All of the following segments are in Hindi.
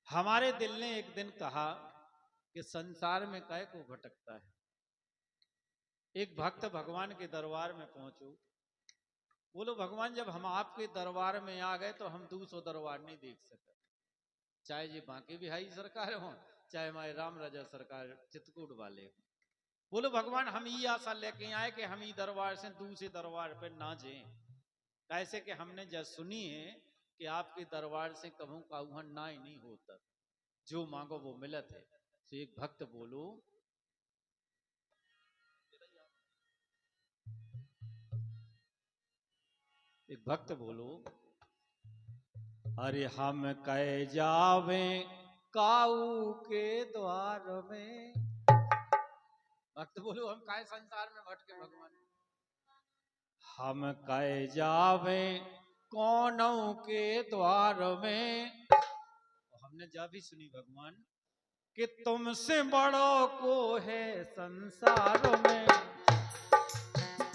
हमारे दिल ने एक दिन कहा कि संसार में कै को भटकता है। एक भक्त भगवान के दरबार में पहुंचो, बोलो भगवान जब हम आपके दरबार में आ गए तो हम दूसरा दरबार नहीं देख सके, चाहे ये बांके बिहारी सरकार हो चाहे हमारे राम राजा सरकार चित्रकूट वाले हो। बोलो भगवान हम ये आशा लेके आए कि हम ये दरबार से दूसरे दरबार पर ना जाएं, कैसे कि हमने जब सुनी है कि आपके दरबार से कहूं काउहन ना ही नहीं होता, जो मांगो वो मिलत है। तो एक भक्त बोलो, एक भक्त बोलो, अरे हम कह जावे काऊ के द्वार में। भक्त बोलो हम काय संसार में भटके भगवान, हम कह जावे कौनों के द्वार में। हमने जब भी सुनी भगवान कि तुमसे बड़ो को है संसार में,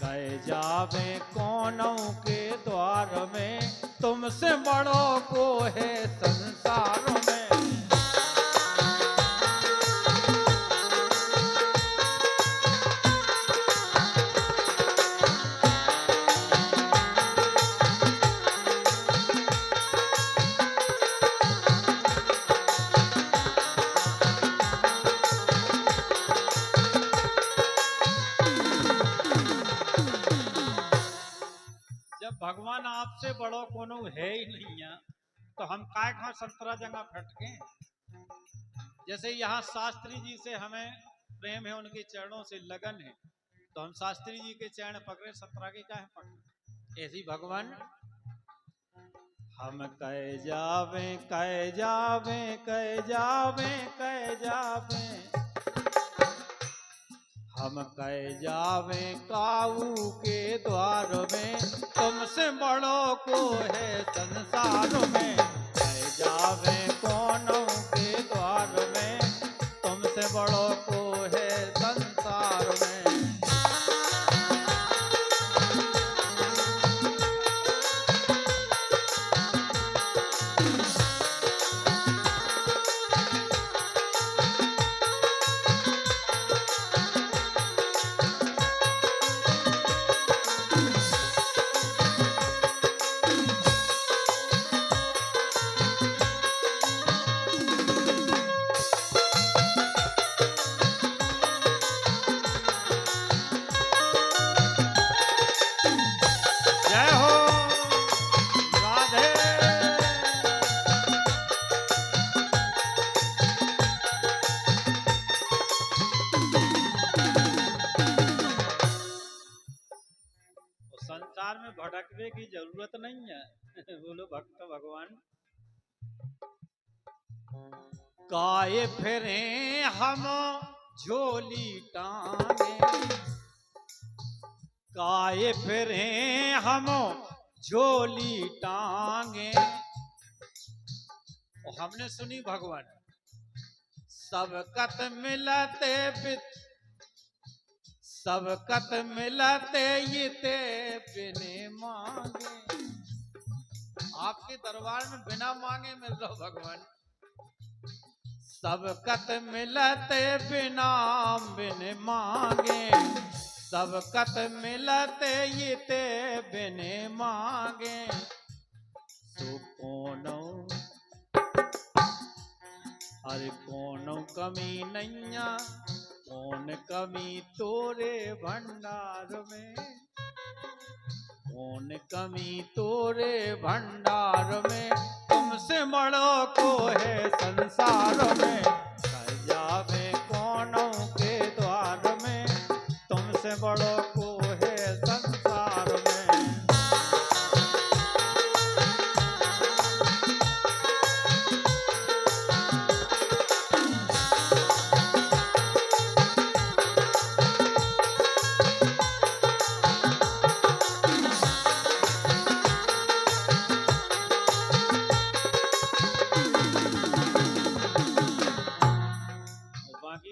कह जावे कौनों के द्वार में, तुमसे बड़ो को है संसार में। भगवान आपसे बड़ो कोनो है ही नहीं है तो हम काय खा संतरा जगह फटके। जैसे यहाँ शास्त्री जी से हमें प्रेम है, उनके चरणों से लगन है, तो हम शास्त्री जी के चरण पकड़े, संतरा के काहे पकड़े। ऐसी भगवान हम कह जावे कह जावे कह जावे कह जावे, हम कह जावे काऊ के द्वार में, तुमसे बड़ो को है संसार में। कह जावे कौनों के द्वार में, तुमसे बड़ो को है संसार में। संसार में भटकने की जरूरत नहीं है। बोलो भक्त भगवान काये फिरे हम झोली टांगे, काये फिरे हम झोली टांगे। और हमने सुनी भगवान सबकत मिलते सबकत मिलते ये ते बिने मांगे। आपके दरबार में बिना मांगे मिल रहा भगवान। सबकत मिलते बिना बिन मांगे, सबकत मिलते ये ते बिने मांगे। तो कोनो अरे कोनो कमी नैया, कौन कमी तोरे भंडार में, कौन कमी तोरे भंडार में, तुमसे बड़ो को है संसार में। कह जावे कौनों के द्वार में, तुमसे बड़ो को है संसार में।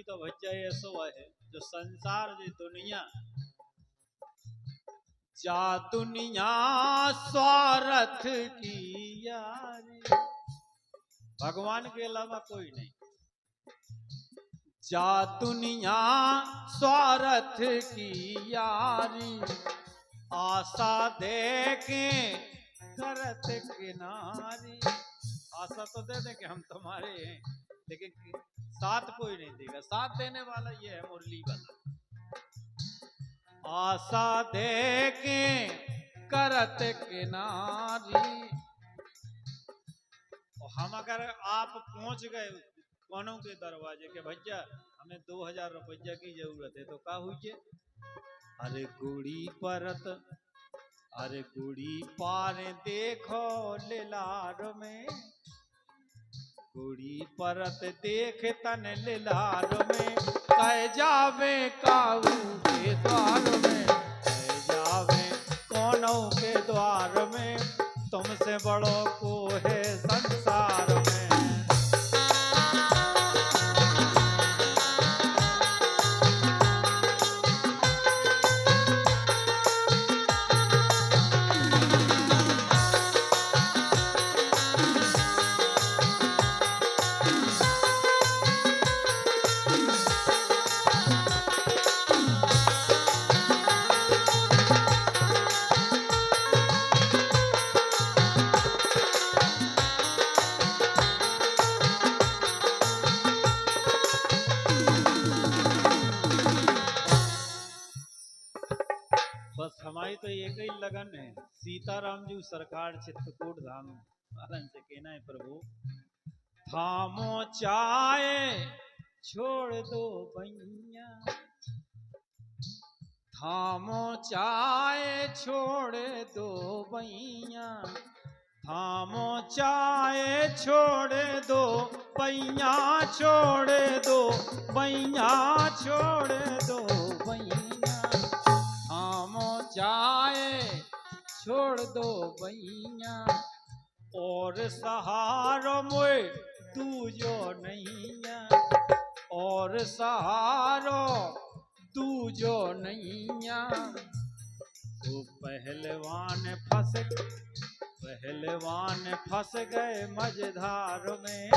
तो बच्चा ऐसो है जो संसार जी दुनिया जा दुनिया स्वार्थ की यारी, भगवान के अलावा कोई नहीं। जा दुनिया स्वार्थ की यारी, आशा देके करत किनारी। आशा तो दे दे कि हम तुम्हारे हैं, लेकिन साथ कोई नहीं देगा। साथ देने वाला ये है मुरली वाला। आशा देके करत किनारी। और हम अगर आप पहुंच गए कौनों के दरवाजे के, भैया हमें 2000 रुपया की जरूरत है, तो क्या हुई? अरे गुड़ी परत, अरे गुड़ी पार देखो लिलार में, गुड़ी परत देख तन लिलार में, कह जावे काऊ के द्वार में, कह जावे कौनों के द्वार में, तुमसे बड़ों को है संसार में। बस हमारी तो एक ही लगन है, सीताराम जी सरकार चित्रकूट धाम आनंद से कहना है प्रभु, थामो चाहे छोड़ दो भैया, थामो चाहे छोड़ दो भैया, थामो चाहे छोड़ दो भैया, छोड़ दो भैया, छोड़ दो भैया, थामो चाहे छोड़ दो भैया, और सहारो मोए दूजो नैया, और सहारो दूजो नैया। तो पहलवान फंस गए मझधार में,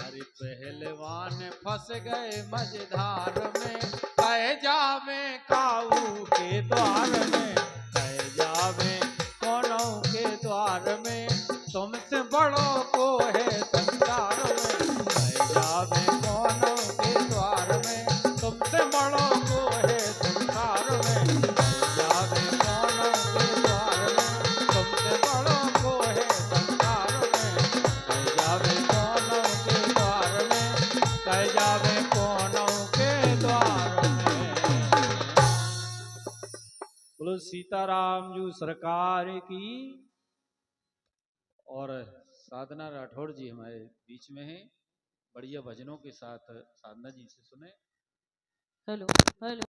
अरे पहलवान फंस गए मझधार में, कह जावे काऊ के द्वार में, कह जावे कौनों के द्वार में, तुमसे बड़ों को है संसार में, कह जावे कौनों के द्वार में, तुमसे बड़ों को है संसार में, कह जावे कौनों के द्वार में, तुमसे बड़ों को है संसार में, कह जावे कौनों के द्वार में, कह जावे कौनों के द्वार में। बोलो सीताराम जी सरकार की। और साधना राठौड़ जी हमारे बीच में हैं, बढ़िया भजनों के साथ साधना जी से सुने। Hello hello.